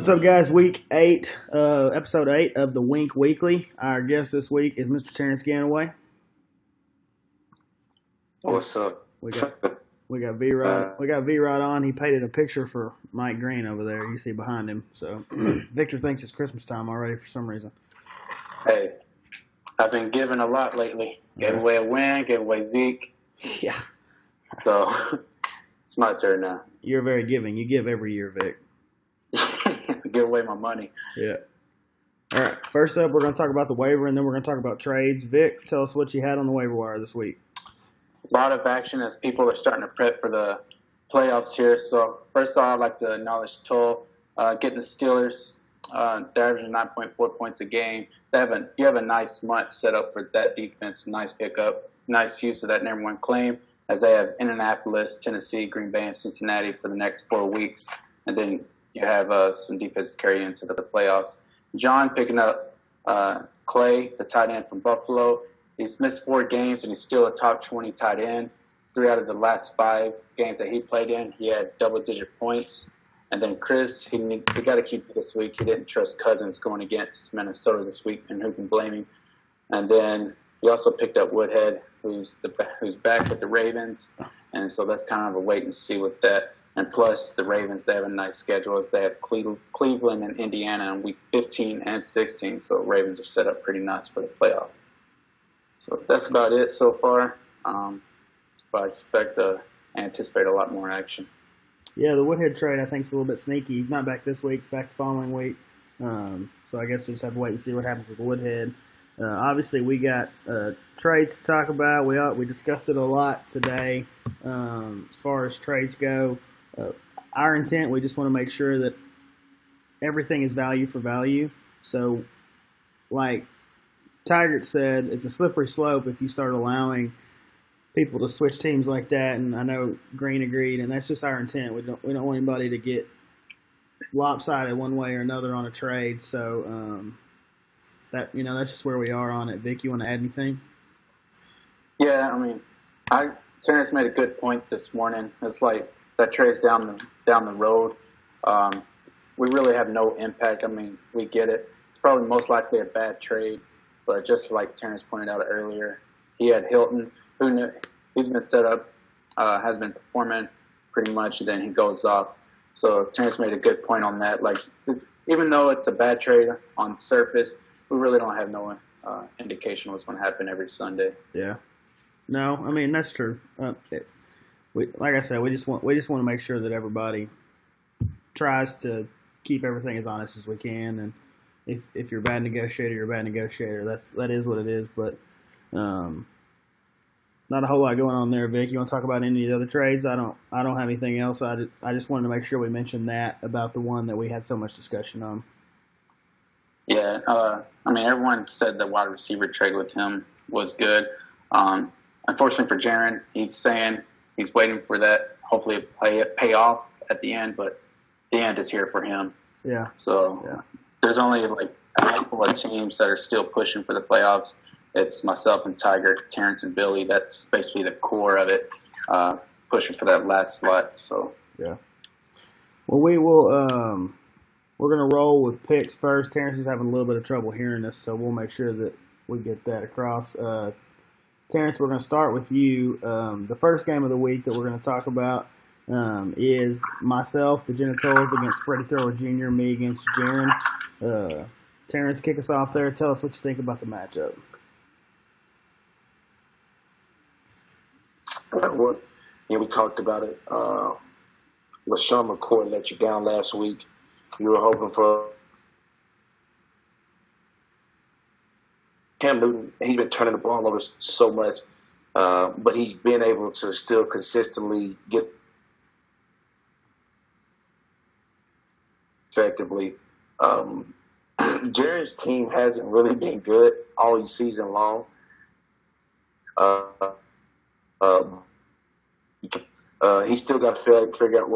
What's up, guys? Week 8, episode 8 of the Wink Weekly. Our guest this week is Mr. Terrence Ganaway. What's up? We got V Rod. We got V Rod on. He painted a picture for Mike Green over there. You see behind him. So Victor thinks it's Christmas time already for some reason. Hey, I've been giving a lot lately. Gave away a win, gave away Zeke. Yeah. So it's my turn now. You're very giving. You give every year, Vic. Give away my money. Yeah. All right. First up, we're going to talk about the waiver, and then we're going to talk about trades. Vic, tell us what you had on the waiver wire this week. A lot of action as people are starting to prep for the playoffs here. So first of all, I'd like to acknowledge Toll getting the Steelers. They're averaging 9.4 points a game. You have a nice month set up for that defense. Nice pickup. Nice use of that number one claim, as they have Indianapolis, Tennessee, Green Bay, and Cincinnati for the next 4 weeks. And then you have some defense to carry into the playoffs. John picking up Clay, the tight end from Buffalo. He's missed 4 games, and he's still a top 20 tight end. 3 out of the last 5 games that he played in, he had double-digit points. And then Chris, he got to keep it this week. He didn't trust Cousins going against Minnesota this week, and who can blame him? And then he also picked up Woodhead, who's back with the Ravens. And so that's kind of a wait and see with that. And plus, the Ravens, they have a nice schedule as they have Cleveland and Indiana in week 15 and 16. So Ravens are set up pretty nice for the playoff. So that's about it so far. But I anticipate a lot more action. Yeah, the Woodhead trade, I think, is a little bit sneaky. He's not back this week. He's back the following week. So I guess we'll just have to wait and see what happens with Woodhead. Obviously, we got trades to talk about. We discussed it a lot today as far as trades go. Our intent, we just want to make sure that everything is value for value. So, like Tigert said, it's a slippery slope if you start allowing people to switch teams like that. And I know Green agreed, and that's just our intent. We don't want anybody to get lopsided one way or another on a trade. So that's just where we are on it. Vic, you want to add anything? Yeah, I mean, Terrence made a good point this morning. It's like that trade's down the road. We really have no impact. I mean, we get it. It's probably most likely a bad trade, but just like Terrence pointed out earlier, he had Hilton, who knew he's been set up, has been performing pretty much, and then he goes off. So Terrence made a good point on that. Like, even though it's a bad trade on surface, we really don't have no indication what's going to happen every Sunday. Yeah. No, I mean, that's true. Like I said, we just want to make sure that everybody tries to keep everything as honest as we can. And if you're a bad negotiator, you're a bad negotiator. That is what it is. But not a whole lot going on there, Vic. You want to talk about any of the other trades? I don't have anything else. I just wanted to make sure we mentioned that about the one that we had so much discussion on. Yeah, I mean, everyone said the wide receiver trade with him was good. Unfortunately for Jaron, he's saying he's waiting for that, hopefully pay off at the end, but the end is here for him. Yeah. So there's only like a handful of teams that are still pushing for the playoffs. It's myself and Tiger, Terrence and Billy. That's basically the core of it, pushing for that last slot. So yeah. Well, we will. We're going to roll with picks first. Terrence is having a little bit of trouble hearing us, so we'll make sure that we get that across. Terrence, we're going to start with you. The first game of the week that we're going to talk about is myself, the Genitals, against Freddie Thrower Jr., me against Jaron. Terrence, kick us off there. Tell us what you think about the matchup. We talked about it. LaShawn McCoy let you down last week. You were hoping for Cam Newton. He's been turning the ball over so much, but he's been able to still consistently get effectively. Jaren's team hasn't really been good all season long. He's still got to figure out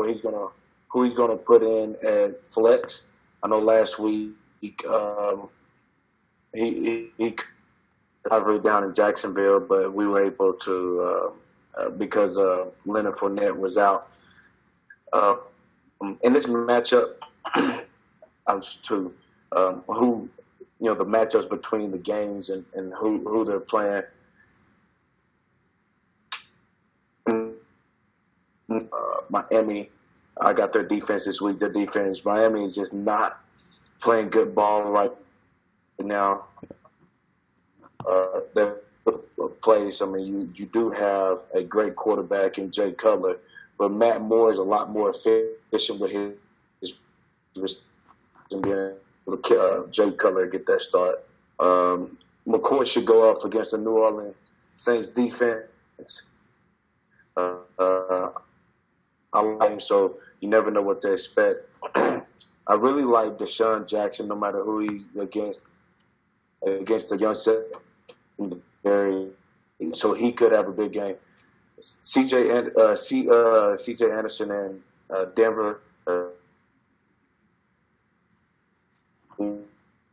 who he's gonna put in at flex. I know last week he covered down in Jacksonville, but we were able to because Leonard Fournette was out. In this matchup, to who, the matchups between the games and who they're playing. Miami, I got their defense this week. Their defense, Miami is just not playing good ball right now. Their plays. I mean, you do have a great quarterback in Jay Cutler, but Matt Moore is a lot more efficient with his and being able to Jay Cutler get that start. McCoy should go off against the New Orleans Saints defense. I like him, so you never know what to expect. I really like Deshaun Jackson, no matter who he's against the young secondary, so he could have a big game. CJ Anderson and Denver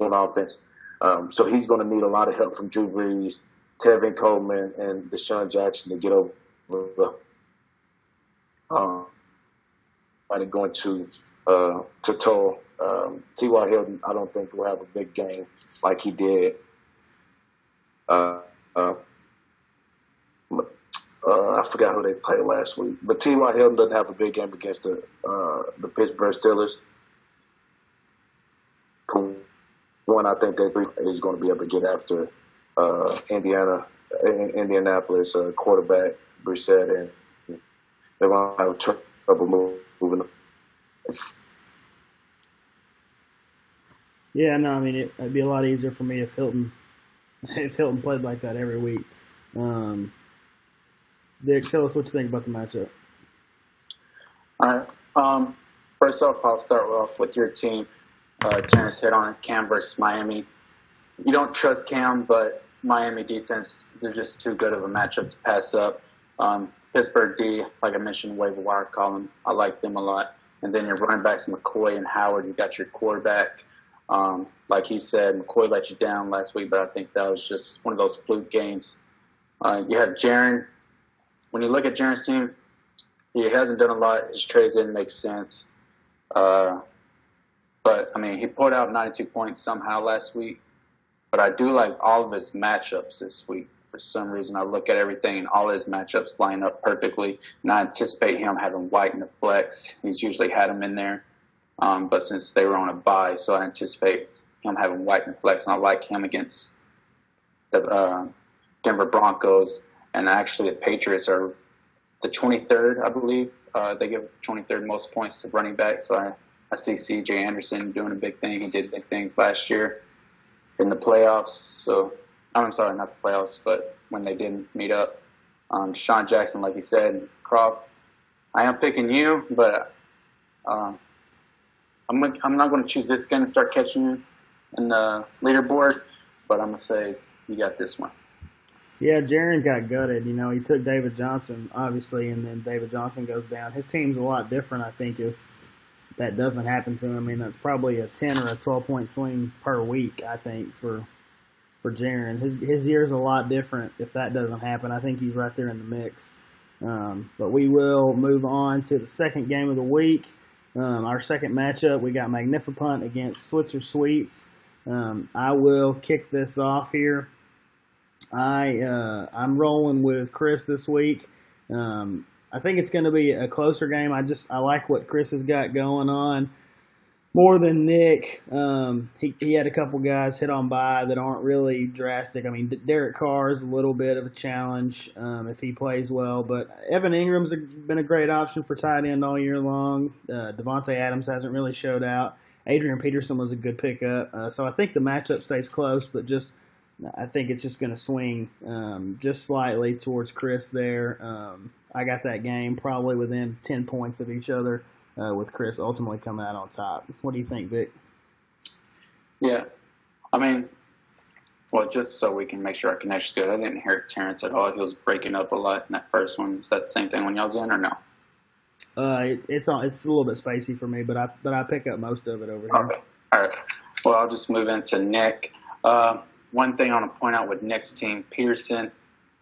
on offense, so he's going to need a lot of help from Drew Brees, Tevin Coleman, and Deshaun Jackson to get over. Going to Toll. T.Y. Hilton, I don't think will have a big game like he did. I forgot who they played last week, but T.Y. Hilton doesn't have a big game against the Pittsburgh Steelers. For one, I think that he's going to be able to get after Indianapolis quarterback Brissett, and they're going to have trouble moving. Yeah, no, I mean it'd be a lot easier for me if Hilton played like that every week. Dick, tell us what you think about the matchup. All right. First off, I'll start off with your team. Terrence hit on it, Cam versus Miami. You don't trust Cam, but Miami defense, they're just too good of a matchup to pass up. Pittsburgh D, like I mentioned, waiver wire column, I like them a lot. And then your running backs, McCoy and Howard, you got your quarterback. Like he said, McCoy let you down last week, but I think that was just one of those fluke games. You have Jaron. When you look at Jaron's team, he hasn't done a lot. His trades didn't make sense. But, I mean, he put out 92 points somehow last week. But I do like all of his matchups this week. For some reason, I look at everything, and all his matchups line up perfectly. And I anticipate him having White in the flex. He's usually had him in there. But since they were on a bye, so I anticipate him having White in the flex. And I like him against the Denver Broncos. And actually, the Patriots are the 23rd, I believe. They give 23rd most points to running back. So I see C.J. Anderson doing a big thing. He did big things last year in the playoffs. So, I'm sorry, not the playoffs, but when they didn't meet up. Deshaun Jackson, like you said, Croft, I am picking you, but I'm not going to choose this guy and start catching you in the leaderboard, but I'm going to say you got this one. Yeah, Jaron got gutted. He took David Johnson, obviously, and then David Johnson goes down. His team's a lot different, I think, if that doesn't happen to him. I mean, that's probably a 10 or a 12-point swing per week, I think, for Jaron. His year's a lot different if that doesn't happen. I think he's right there in the mix. But we will move on to the second game of the week. Our second matchup, we got Magnifipunt against Switzer Sweets. I will kick this off here. I'm rolling with Chris this week. I think it's going to be a closer game. I like what Chris has got going on more than Nick. He had a couple guys hit on by that aren't really drastic. I mean, Derek Carr is a little bit of a challenge if he plays well, but Evan Ingram's been a great option for tight end all year long. Devontae Adams hasn't really showed out. Adrian Peterson was a good pickup. So I think the matchup stays close, but I think it's just going to swing just slightly towards Chris there. I got that game probably within 10 points of each other, with Chris ultimately coming out on top. What do you think, Vic? Yeah. I mean, well, just so we can make sure our connection's good, I didn't hear Terrence at all. He was breaking up a lot in that first one. Is that the same thing when y'all was in or no? It's a little bit spacey for me, but I pick up most of it over here. Okay. All right. Well, I'll just move into Nick. One thing I want to point out with Nick's team, Peterson,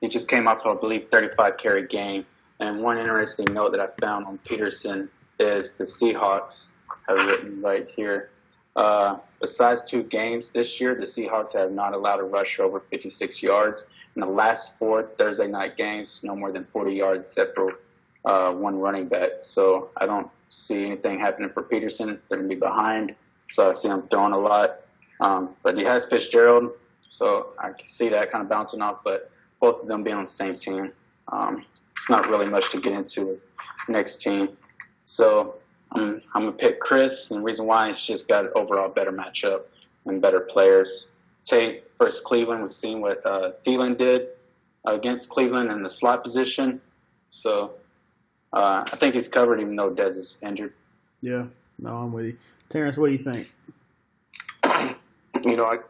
he just came off, I believe, 35-carry game. And one interesting note that I found on Peterson is the Seahawks have written right here. Besides 2 games this year, the Seahawks have not allowed a rush over 56 yards. In the last 4 Thursday night games, no more than 40 yards except for 1 running back. So I don't see anything happening for Peterson. They're going to be behind, so I see him throwing a lot. But he has Fitzgerald, so I can see that kind of bouncing off. But both of them being on the same team, it's not really much to get into with next team. So I'm going to pick Chris, and the reason why is just got an overall better matchup and better players. Tate versus Cleveland, we've seen what Thielen did against Cleveland in the slot position. So I think he's covered even though Dez is injured. Yeah, no, I'm with you. Terrence, what do you think? You know,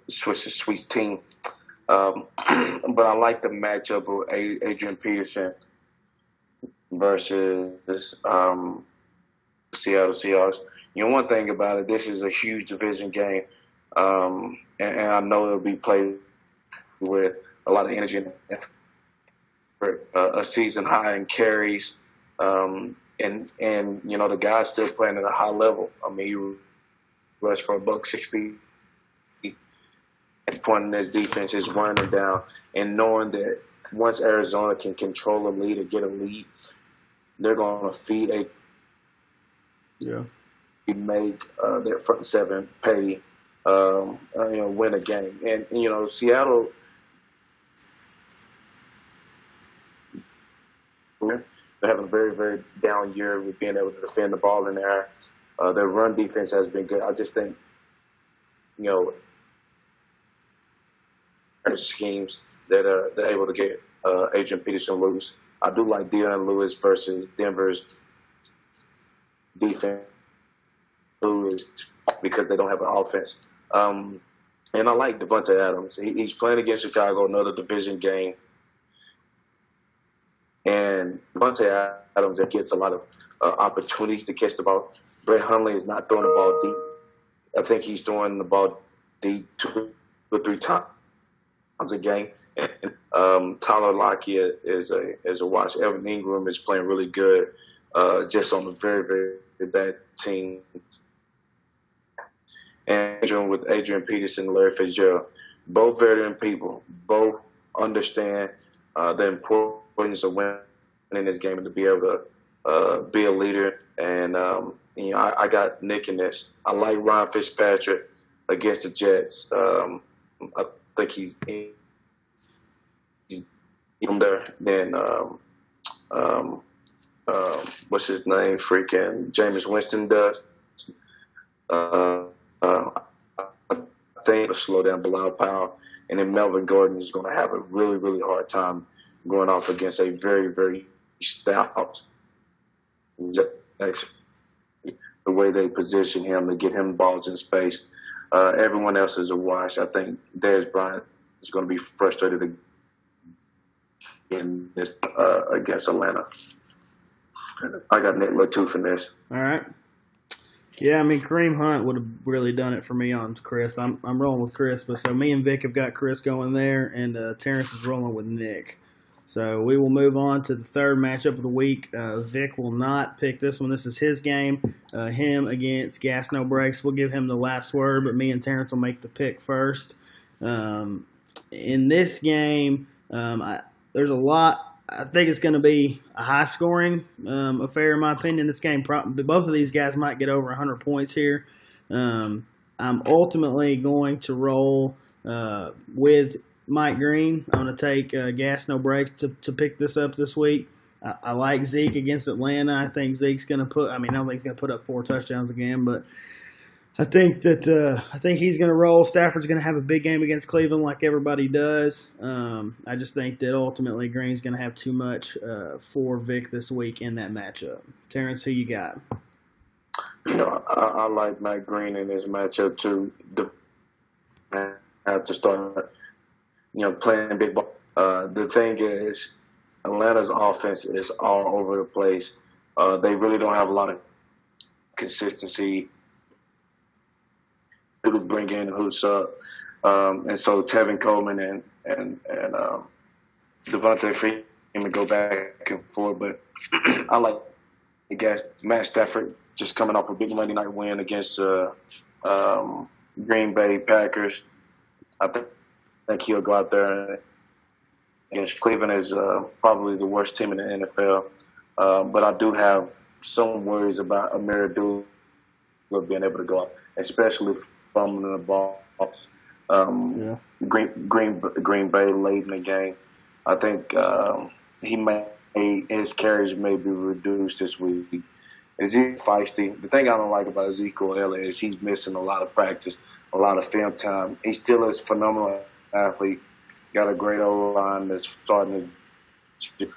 Swiss team. But I like the matchup of Adrian Peterson versus Seattle Seahawks. You know, one thing about it, this is a huge division game, and I know it'll be played with a lot of energy and a season high in carries, and you know the guy's still playing at a high level. I mean, he rushed for $160. And pointing his defense is wearing them down, and knowing that once Arizona can control a lead or get a lead, they're going to feed a make their front seven pay, win a game. And you know, Seattle, they're having a very, very down year with being able to defend the ball in there. Their run defense has been good. I just think, you know, schemes that they're able to get Adrian Peterson loose. I do like Dion Lewis versus Denver's defense because they don't have an offense. And I like Devontae Adams. He's playing against Chicago, another division game. And Devontae Adams gets a lot of opportunities to catch the ball. Brett Hundley is not throwing the ball deep. I think he's throwing the ball deep 2 or 3 times a game. And Tyler Lockett is a watch. Evan Ingram is playing really good, just on a very, very bad team. And with Adrian Peterson and Larry Fitzgerald, both veteran people, both understand the importance of winning this game and to be able to be a leader. And you know, I got Nick in this. I like Ryan Fitzpatrick against the Jets. I think he's even there than what's his name? Freaking Jameis Winston does. I think it'll slow down Bilal Powell, and then Melvin Gordon is going to have a really, really hard time going off against a very, very stout. The way they position him to get him balls in space. Everyone else is a wash. I think Dez Bryant is going to be frustrated in this against Atlanta. I got Nick Latoof in this. All right. Yeah, I mean, Kareem Hunt would have really done it for me on Chris. I'm rolling with Chris, but so me and Vic have got Chris going there, and Terrence is rolling with Nick. So we will move on to the third matchup of the week. Vic will not pick this one. This is his game. Him against Gas No Breaks. We'll give him the last word, but me and Terrence will make the pick first. In this game, there's a lot. I think it's going to be a high-scoring affair, in my opinion. This game, both of these guys might get over 100 points here. I'm ultimately going to roll with Mike Green. I'm going to take Gas No Breaks to pick this up this week. I like Zeke against Atlanta. I think Zeke's going to put – I don't think he's going to put up 4 touchdowns again, but I think he's going to roll. Stafford's going to have a big game against Cleveland like everybody does. I just think that ultimately Green's going to have too much for Vic this week in that matchup. Terrence, who you got? You know, I like Mike Green in this matchup too. Have to start, playing big ball. The thing is, Atlanta's offense is all over the place. They really don't have a lot of consistency. Who bring in, who's up, and so Tevin Coleman and Devontae Freeman go back and forth. But I like got Matt Stafford just coming off a big Monday night win against Green Bay Packers. I think he'll go out there against Cleveland is probably the worst team in the NFL. But I do have some worries about Amir Abdullah being able to go out, especially fumbling the ball. Green Bay late in the game. I think his carries may be reduced this week. Ezekiel feisty. The thing I don't like about Ezekiel Elliott is he's missing a lot of practice, a lot of film time. He still is a phenomenal athlete. Got a great O-line that's starting to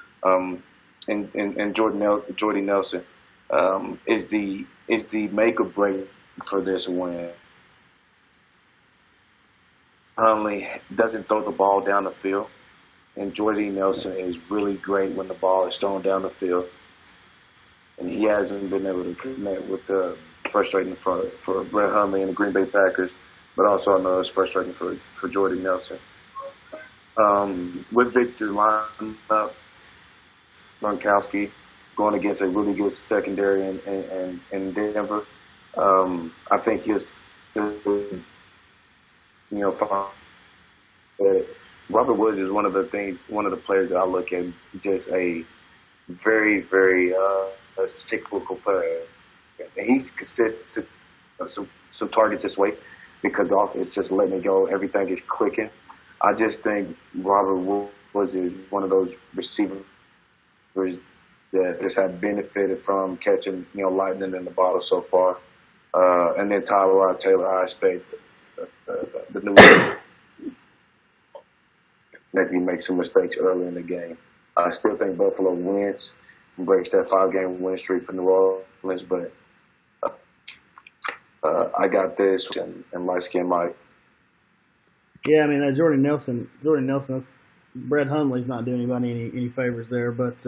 and Jordy Nelson is the make or break for this win. Huntley doesn't throw the ball down the field, and Jordy Nelson is really great when the ball is thrown down the field. And he hasn't been able to connect with the frustrating for Brett Hundley and the Green Bay Packers, but also I know it's frustrating for Jordy Nelson. With Victor lining up, Gronkowski going against a really good secondary in Denver, I think he'll find that Robert Woods is one of the players that I look at just a very, very cyclical player. And he's consistent some targets this way because the offense is just letting it go. Everything is clicking. I just think Robert Woods is one of those receivers that just have benefited from catching, lightning in the bottle so far. And then Tyrod Taylor, I expect the new that he makes some mistakes early in the game. I still think Buffalo wins and breaks that 5-game win streak for New Orleans, but I got this and light skin Mike. Yeah, I mean, Jordy Nelson, Brett Hundley's not doing anybody any favors there. But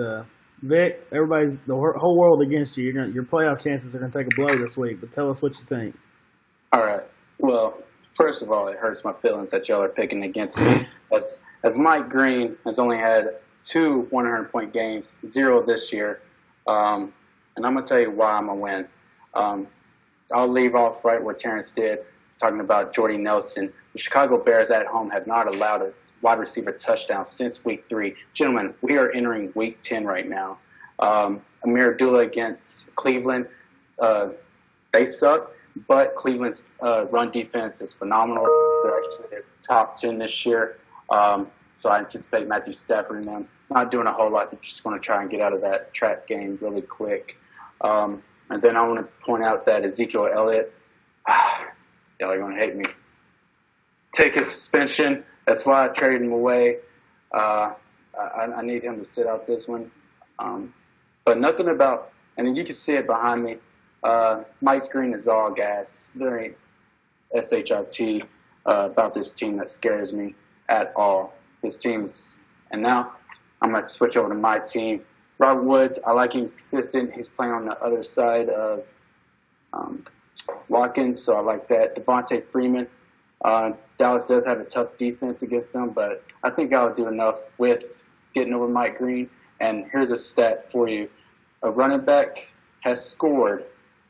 Vic, the whole world against you. Your playoff chances are going to take a blow this week. But tell us what you think. All right. Well, first of all, it hurts my feelings that y'all are picking against me. As Mike Green has only had 2 100-point games, 0 this year, and I'm going to tell you why I'm going to win. I'll leave off right where Terrence did, talking about Jordy Nelson. The Chicago Bears at home have not allowed a wide receiver touchdown since week 3. Gentlemen, we are entering week 10 right now. Amir Abdullah against Cleveland, they suck, but Cleveland's run defense is phenomenal. They're actually top 10 this year. So I anticipate Matthew Stafford and them not doing a whole lot. They're just going to try and get out of that trap game really quick. And then I want to point out that Ezekiel Elliott, y'all are going to hate me. Take his suspension. That's why I traded him away. I need him to sit out this one. But nothing about, and you can see it behind me, Mike Green is all gas. There ain't SHIT about this team that scares me at all. This team's, and now I'm going to switch over to my team. Robert Woods, I like him. He's consistent. He's playing on the other side of Watkins, so I like that. Devontae Freeman, Dallas does have a tough defense against them, but I think I'll do enough with getting over Mike Green. And here's a stat for you. A running back has scored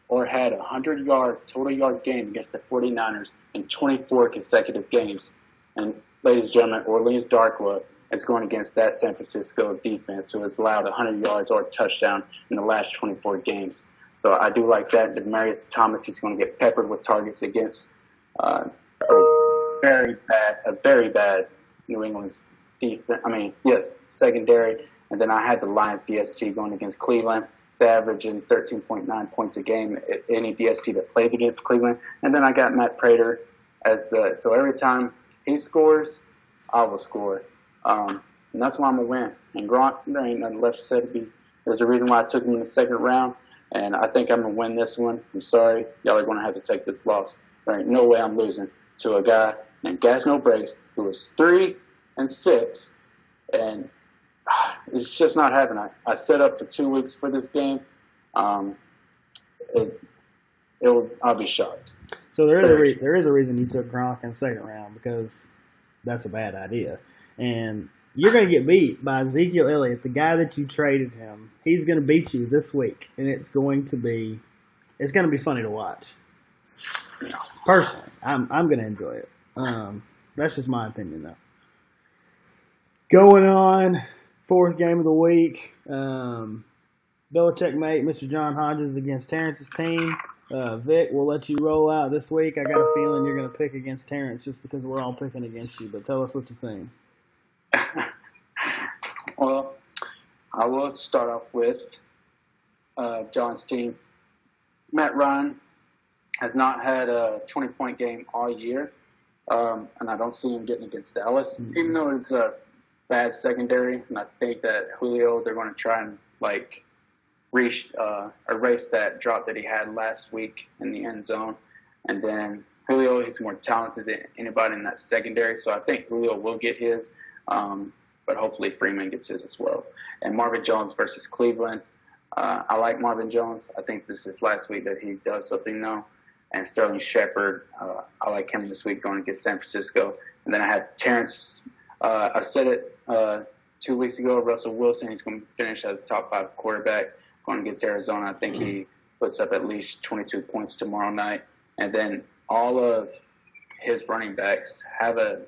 or had a 100-yard total yard game against the 49ers in 24 consecutive games. And ladies and gentlemen, Orleans Darkwa is going against that San Francisco defense who has allowed 100 yards or a touchdown in the last 24 games. So I do like that. Demaryius Thomas, he's going to get peppered with targets against a very bad New England's defense. Secondary. And then I had the Lions DST going against Cleveland. They're averaging 13.9 points a game at any DST that plays against Cleveland. And then I got Matt Prater so every time he scores, I will score. And that's why I'm going to win. And Gronk, there ain't nothing left said to be. There's a reason why I took him in the second round. And I think I'm going to win this one. I'm sorry. Y'all are going to have to take this loss. There ain't no way I'm losing to a guy named Gas No Breaks who was 3-6. And it's just not happening. I set up for 2 weeks for this game. I'll be shocked. So there is a reason you took Gronk in the second round, because that's a bad idea. And you're going to get beat by Ezekiel Elliott, the guy that you traded him. He's going to beat you this week, and it's going to be funny to watch. Personally, I'm going to enjoy it. That's just my opinion, though. Going on, fourth game of the week. Belichick mate, Mr. John Hodges against Terrence's team. Vic, we'll let you roll out this week. I got a feeling you're going to pick against Terrence just because we're all picking against you. But tell us what you think. Well, I will start off with John's team. Matt Ryan has not had a 20-point game all year, and I don't see him getting against Dallas, even though it's a bad secondary. And I think that Julio, they're going to try and erase that drop that he had last week in the end zone. And then Julio, he's more talented than anybody in that secondary, so I think Julio will get his, but hopefully Freeman gets his as well. And Marvin Jones versus Cleveland. I like Marvin Jones. I think this is last week that he does something now. And Sterling Shepard, I like him this week going against San Francisco. And then I have Terrence. I said it 2 weeks ago, Russell Wilson, he's going to finish as top 5 quarterback going against Arizona. I think he puts up at least 22 points tomorrow night. And then all of his running backs have a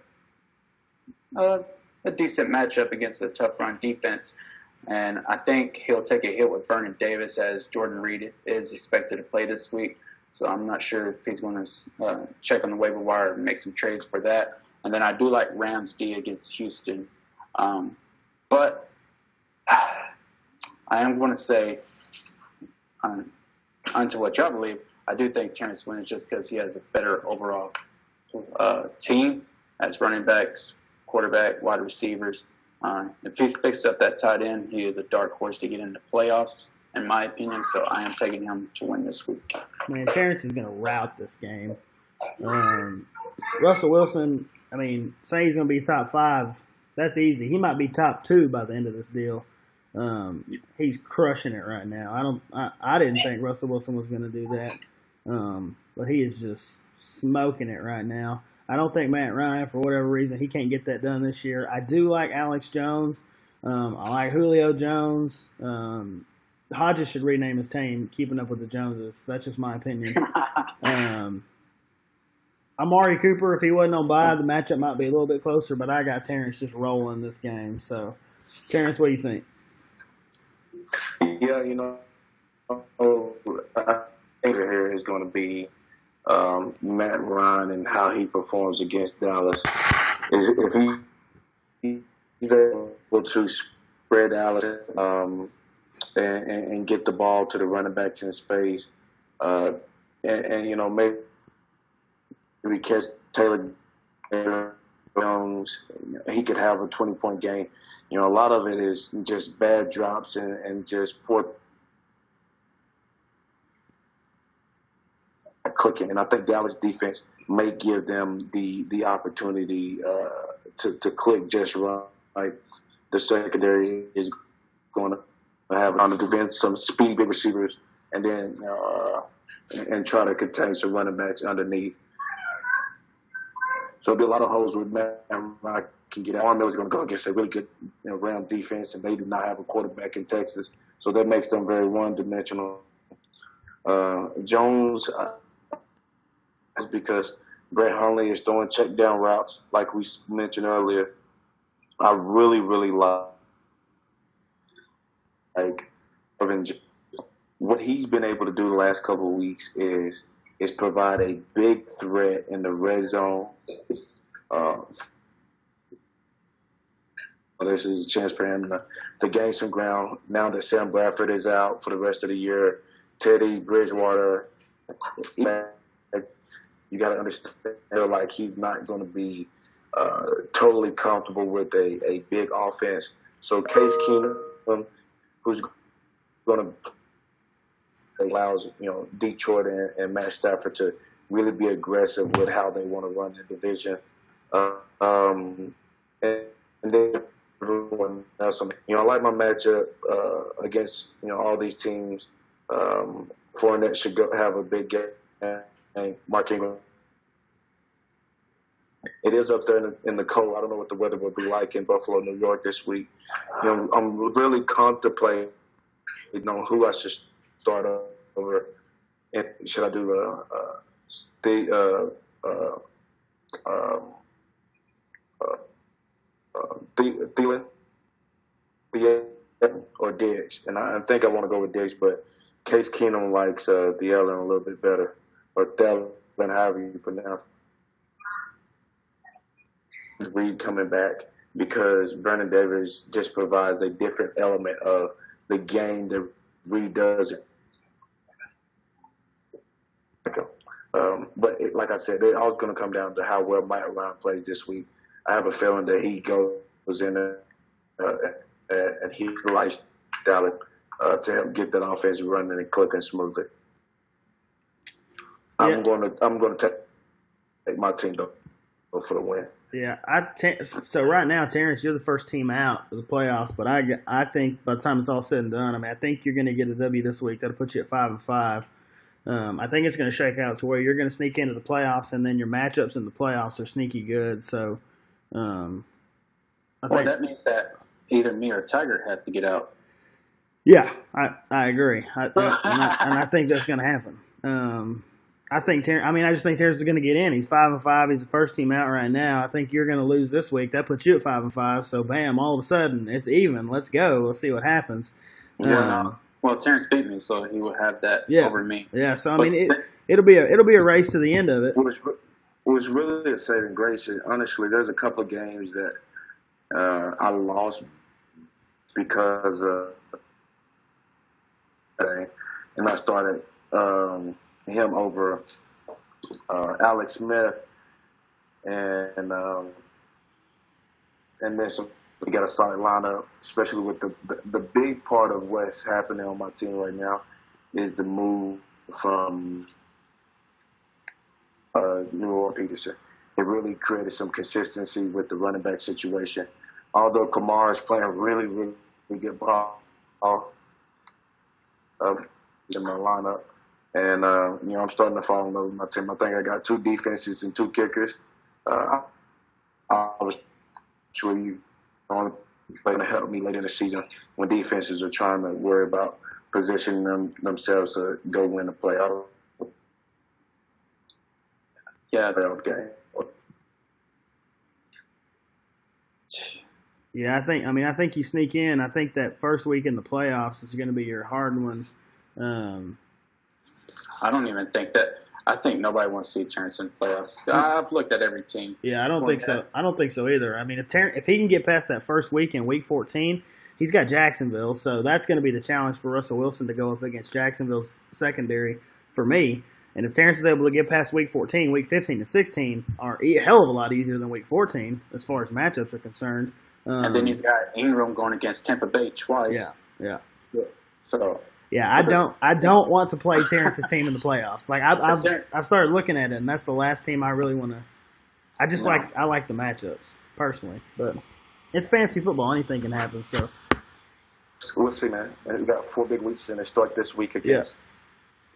decent matchup against a tough run defense. And I think he'll take a hit with Vernon Davis as Jordan Reed is expected to play this week. So I'm not sure if he's going to check on the waiver wire and make some trades for that. And then I do like Rams D against Houston. But I am going to say, unto what y'all believe, I do think Terrence wins just because he has a better overall team as running backs, quarterback, wide receivers. If he picks up that tight end, he is a dark horse to get into playoffs, in my opinion. So I am taking him to win this week. Man, Terrence is going to rout this game. Russell Wilson, saying he's going to be top 5, that's easy. He might be top 2 by the end of this deal. He's crushing it right now. I didn't think Russell Wilson was going to do that, but he is just smoking it right now. I don't think Matt Ryan, for whatever reason, he can't get that done this year. I do like Alex Jones. I like Julio Jones. Hodges should rename his team Keeping Up with the Joneses. That's just my opinion. Amari Cooper, if he wasn't on bye, the matchup might be a little bit closer, but I got Terrence just rolling this game. So, Terrence, what do you think? Yeah, I think here is going to be Matt Ryan and how he performs against Dallas. If he's able to spread out and get the ball to the running backs in space, and maybe catch Taylor Jones, he could have a 20-point game. A lot of it is just bad drops and just poor clicking. And I think Dallas defense may give them the opportunity to click just right. The secondary is going to have on the defense some speed, big receivers, and then and try to contain some running backs underneath. So there'll be a lot of holes with Matt Ryan can get out. Arm Miller's going to go against a really good Ram defense, and they do not have a quarterback in Texas, so that makes them very one-dimensional. Jones is because Brett Hundley is throwing check down routes, like we mentioned earlier. I really, really like what he's been able to do the last couple of weeks is provide a big threat in the red zone. This is a chance for him to gain some ground now that Sam Bradford is out for the rest of the year. Teddy Bridgewater, you got to understand, like, he's not going to be totally comfortable with a big offense. So Case Keenum, who's going to allows Detroit and Matt Stafford to really be aggressive with how they want to run the division. And then everyone else, I like my matchup against all these teams. Fournette should have a big game. Mark Ingram It is up there in the cold. I don't know what the weather will be like in Buffalo, New York this week. I'm really contemplating, who I should start over. And should I do Thielen, or Diggs? And I think I want to go with Diggs, but Case Keenum likes Thielen a little bit better, or Thielen, however you pronounce it. Reed coming back, because Vernon Davis just provides a different element of the game that Reed does. But like I said, they're all going to come down to how well Matt Ryan plays this week. I have a feeling that he goes in there and he likes Dallas to help get that offense running and clicking smoothly. Yeah. I'm going to take my team to go for the win. Yeah, so right now, Terrence, you're the first team out of the playoffs, but I think by the time it's all said and done, I mean, I think you're going to get a W this week. That'll put you at 5-5. I think it's going to shake out to where you're going to sneak into the playoffs, and then your matchups in the playoffs are sneaky good. So, I think that means that either me or Tiger have to get out. Yeah, I agree, and I think that's going to happen. I just think Terrence is going to get in. He's 5-5. He's the first team out right now. I think you're going to lose this week. That puts you at 5-5. So bam, all of a sudden it's even. Let's go. Let's see what happens. Well, Terrence beat me, so he will have that over me. Yeah. So I mean, it'll be a race to the end of it. Was really a saving grace. Honestly, there's a couple of games that I lost because and I started him over Alex Smith, and then we got a solid lineup, especially with the big part of what's happening on my team right now is the move from Newell Peterson. It really created some consistency with the running back situation. Although Kamara is playing really, really good ball in my lineup. And, I'm starting to fall in love with my team. I think I got 2 defenses and 2 kickers. I was sure you going to help me later in the season when defenses are trying to worry about positioning themselves to go win the playoff. Playoff game. Yeah, I think you sneak in. I think that first week in the playoffs is going to be your hard one. I don't even think that. I think nobody wants to see Terrence in playoffs. I've looked at every team. Yeah, I don't think so. I don't think so either. I mean, if he can get past that first week in Week 14, he's got Jacksonville, so that's going to be the challenge for Russell Wilson to go up against Jacksonville's secondary for me. And if Terrence is able to get past Week 14, Week 15 and 16 are a hell of a lot easier than Week 14 as far as matchups are concerned. And then he's got Ingram going against Tampa Bay twice. Yeah. So. Yeah, I don't want to play Terrence's team in the playoffs. Like I've started looking at it, and that's the last team I really want to. I like the matchups personally, but it's fantasy football. Anything can happen. So we'll see, man. We got 4 big weeks in. They start this week against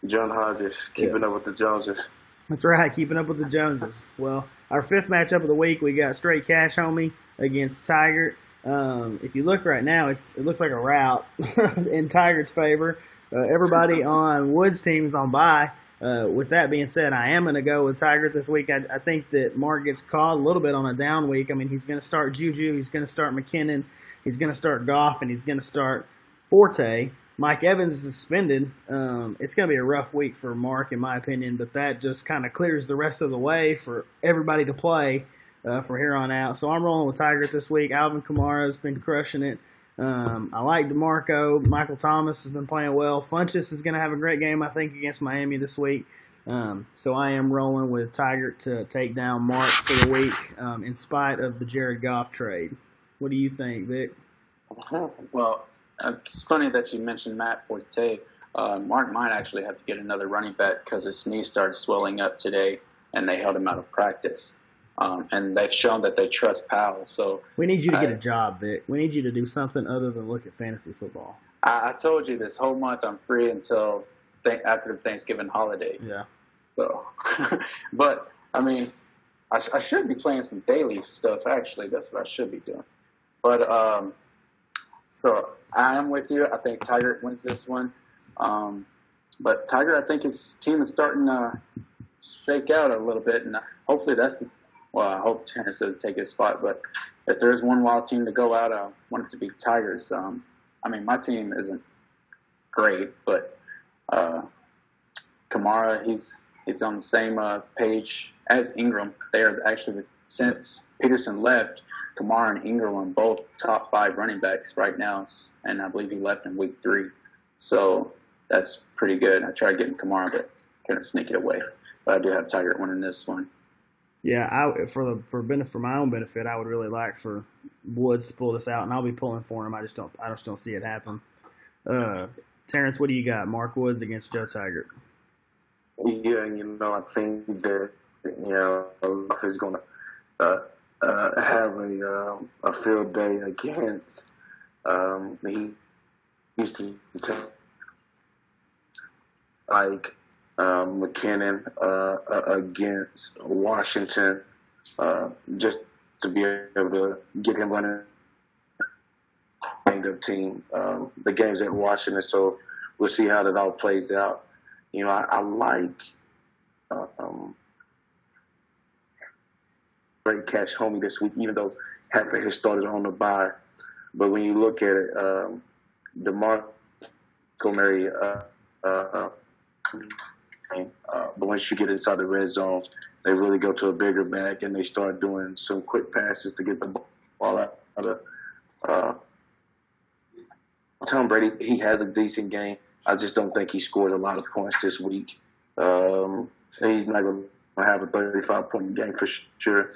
John Hodges, keeping up with the Joneses. That's right, keeping up with the Joneses. Well, our 5th matchup of the week, we got Straight Cash Homie against Tiger. If you look right now, it looks like a rout in Tiger's favor. Everybody on Wood's team is on bye. With that being said, I am going to go with Tiger this week. I think that Mark gets caught a little bit on a down week. I mean, he's going to start Juju, he's going to start McKinnon, he's going to start Goff, and he's going to start Forte. Mike Evans is suspended. It's going to be a rough week for Mark, in my opinion, but that just kind of clears the rest of the way for everybody to play from here on out. So I'm rolling with Tiger this week. Alvin Kamara's been crushing it. I like DeMarco. Michael Thomas has been playing well. Funchess is going to have a great game, I think, against Miami this week. So I am rolling with Tiger to take down Mark for the week in spite of the Jared Goff trade. What do you think, Vic? Well, it's funny that you mentioned Matt Forte. Mark might actually have to get another running back because his knee started swelling up today, and they held him out of practice. And they've shown that they trust Powell. So we need you to get a job, Vic. We need you to do something other than look at fantasy football. I told you this whole month I'm free until after the Thanksgiving holiday. Yeah. So, but I mean, I should be playing some daily stuff. Actually, that's what I should be doing. But so I am with you. I think Tiger wins this one. But Tiger, I think his team is starting to shake out a little bit, and hopefully that's the. Well, I hope Terrence doesn't take his spot, but if there's one wild team to go out, I want it to be Tigers. I mean, my team isn't great, but Kamara, he's on the same page as Ingram. They are actually, since Peterson left, Kamara and Ingram are both top 5 running backs right now, and I believe he left in week 3. So that's pretty good. I tried getting Kamara, but couldn't sneak it away. But I do have Tiger winning this one. Yeah, for my own benefit, I would really like for Woods to pull this out, and I'll be pulling for him. I just don't see it happen. Terrence, what do you got? Mark Woods against Joe Taggart. Yeah, I think that Ruff is going to have a field day against. He used to tell McKinnon against Washington, just to be able to get him running banged up team. The game's at Washington, so we'll see how that all plays out. I like great catch homie this week, even though half of his started on the bye. But when you look at it, DeMarco Murray, but once you get inside the red zone, they really go to a bigger bag and they start doing some quick passes to get the ball out of. Tom Brady, he has a decent game. I just don't think he scored a lot of points this week. He's not going to have a 35-point game for sure.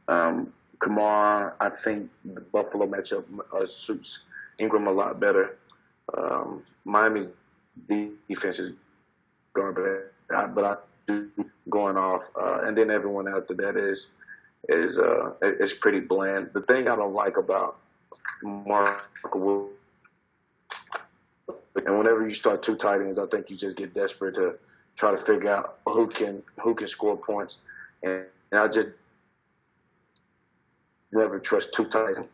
Kamara, I think the Buffalo matchup suits Ingram a lot better. Miami's defense is garbage, but I do going off, and then everyone after that is pretty bland. The thing I don't like about Mark Wood, and whenever you start 2 tight ends, I think you just get desperate to try to figure out who can score points, and I just never trust 2 tight ends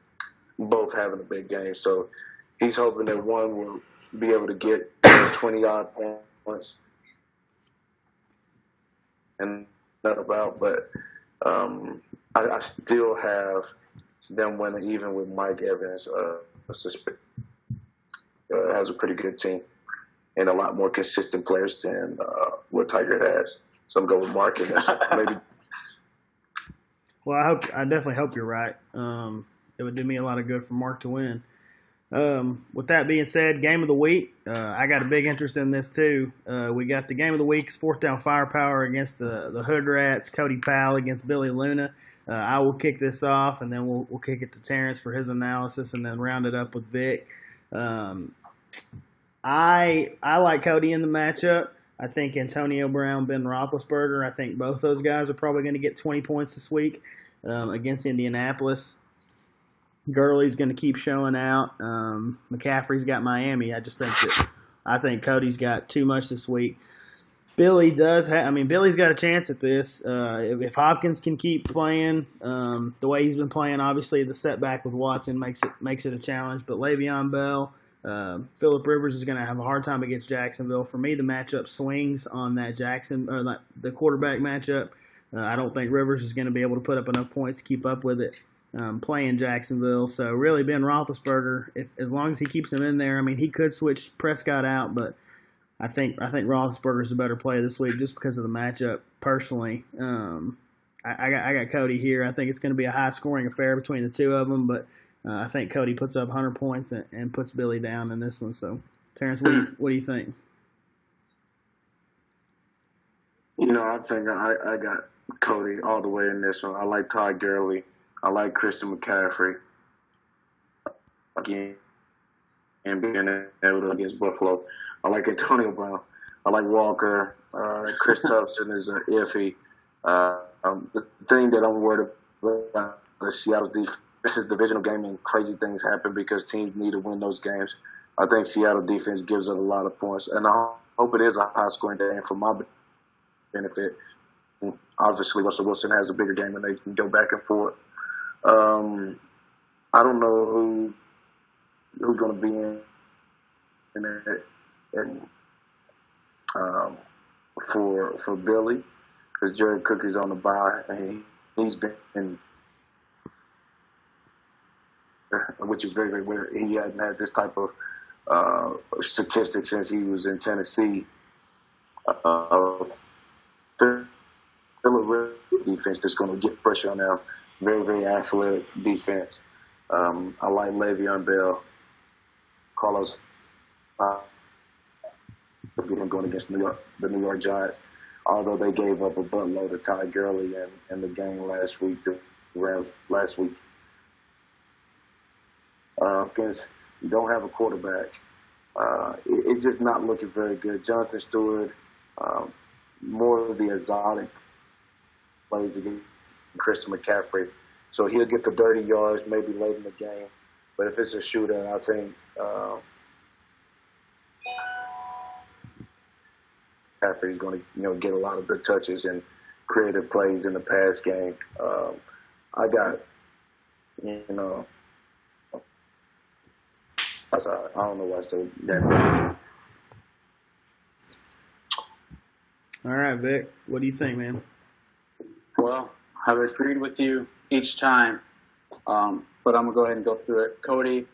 both having a big game. So he's hoping that one will be able to get 20-odd points and not about, but I still have them winning even with Mike Evans has a pretty good team and a lot more consistent players than what Tiger has. So I'm going with Mark in this maybe. Well, I definitely hope you're right. It would do me a lot of good for Mark to win. With that being said, game of the week, I got a big interest in this too. We got the game of the week's 4th down firepower against the Hood Rats, Cody Powell against Billy Luna. I will kick this off, and then we'll kick it to Terrence for his analysis, and then round it up with Vic. I like Cody in the matchup. I think Antonio Brown, Ben Roethlisberger, I think both those guys are probably going to get 20 points this week against Indianapolis. Gurley's going to keep showing out. McCaffrey's got Miami. I think Cody's got too much this week. Billy's got a chance at this. If Hopkins can keep playing the way he's been playing, obviously the setback with Watson makes it a challenge. But Le'Veon Bell, Phillip Rivers is going to have a hard time against Jacksonville. For me, the matchup swings on that the quarterback matchup. I don't think Rivers is going to be able to put up enough points to keep up with it. Playing Jacksonville, so really Ben Roethlisberger, as long as he keeps him in there, he could switch Prescott out, but I think Roethlisberger is a better play this week just because of the matchup. Personally, I got Cody here. I think it's going to be a high scoring affair between the two of them, but I think Cody puts up 100 points and puts Billy down in this one. So, Terrence, what do you think? I think I got Cody all the way in this one. I like Todd Gurley. I like Christian McCaffrey again and being able to against Buffalo. I like Antonio Brown. I like Walker. Chris Thompson is iffy. The thing that I'm worried about the Seattle defense, this is a divisional game and crazy things happen because teams need to win those games. I think Seattle defense gives up a lot of points, and I hope it is a high-scoring game for my benefit. obviously Russell Wilson has a bigger game and they can go back and forth. I don't know who's going to be in it for Billy, because Jared Cook is on the bye and he's been, which is very, very weird. He hadn't had this type of statistic since he was in Tennessee. Still a real defense that's going to get pressure on them. Very, very athletic defense. I like Le'Veon Bell, Carlos. Going against the New York Giants, although they gave up a buttload to Ty Gurley in the game last week. The Rams last week. Because you don't have a quarterback, it's just not looking very good. Jonathan Stewart, more of the exotic plays against Christian McCaffrey. So he'll get the dirty yards maybe late in the game. But if it's a shootout, I think McCaffrey is going to get a lot of good touches and creative plays in the pass game. I got, I don't know why I said that. All right, Vic, what do you think, man? Well, I've agreed with you each time, but I'm going to go ahead and go through it. Cody,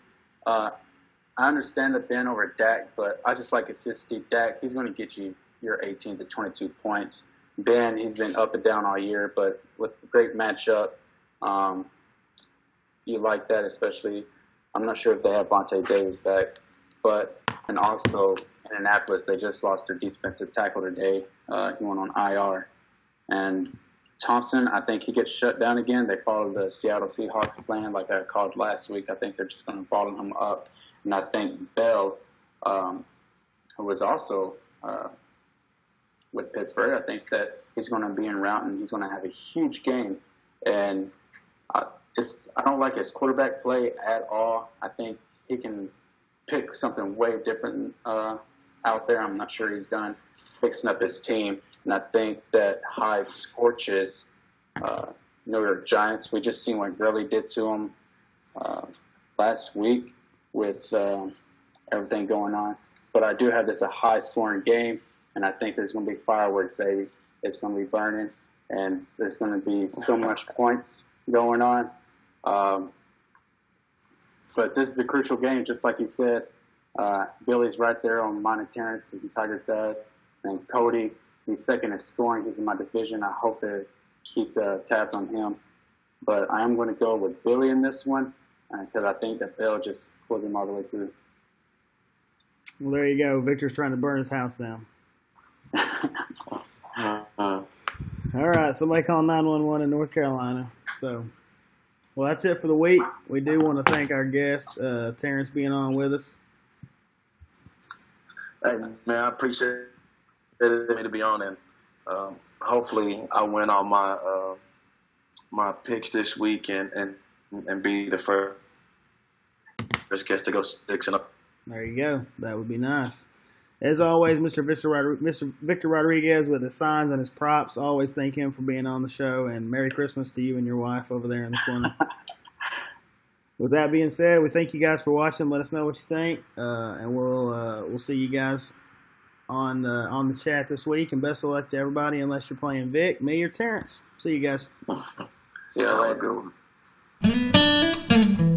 I understand the Ben over Dak, but I just like assisting Dak. He's going to get you your 18 to 22 points. Ben, he's been up and down all year, but with a great matchup, you like that especially. I'm not sure if they have Vontae Davis back, and also Indianapolis, they just lost their defensive tackle today. He went on IR. And Thompson, I think he gets shut down again. They follow the Seattle Seahawks plan like I called last week. I think they're just going to bottle him up. And I think Bell, who was also with Pittsburgh, I think that he's going to be en route and he's going to have a huge game. And I don't like his quarterback play at all. I think he can pick something way different out there. I'm not sure he's done fixing up his team. And I think that Hyde scorches New York Giants. We just seen what Gurley did to him last week with everything going on. But I do have this a high-scoring game, and I think there's going to be fireworks, baby. It's going to be burning, and there's going to be so much points going on. But this is a crucial game, just like you said. Billy's right there on mine and Terrence and Tiger's side. And Cody, he's second in scoring. He's in my division. I hope they keep the tabs on him. But I am going to go with Billy in this one because I think that Bill just pulled him all the way through. Well, there you go. Victor's trying to burn his house down. All right, somebody call 911 in North Carolina. So, well, that's it for the week. We do want to thank our guest, Terrence, being on with us. Hey, man, I appreciate it to be on, and hopefully I win all my my picks this week and be the first guest to go 6-0. There you go. That would be nice. As always, Mr. Victor Rodriguez with his signs and his props. Always thank him for being on the show, and Merry Christmas to you and your wife over there in the corner. With that being said, we thank you guys for watching. Let us know what you think, and we'll see you guys on the chat this week. And best of luck to everybody, unless you're playing Vic, me, or Terrence. See you guys. Yeah, I like it.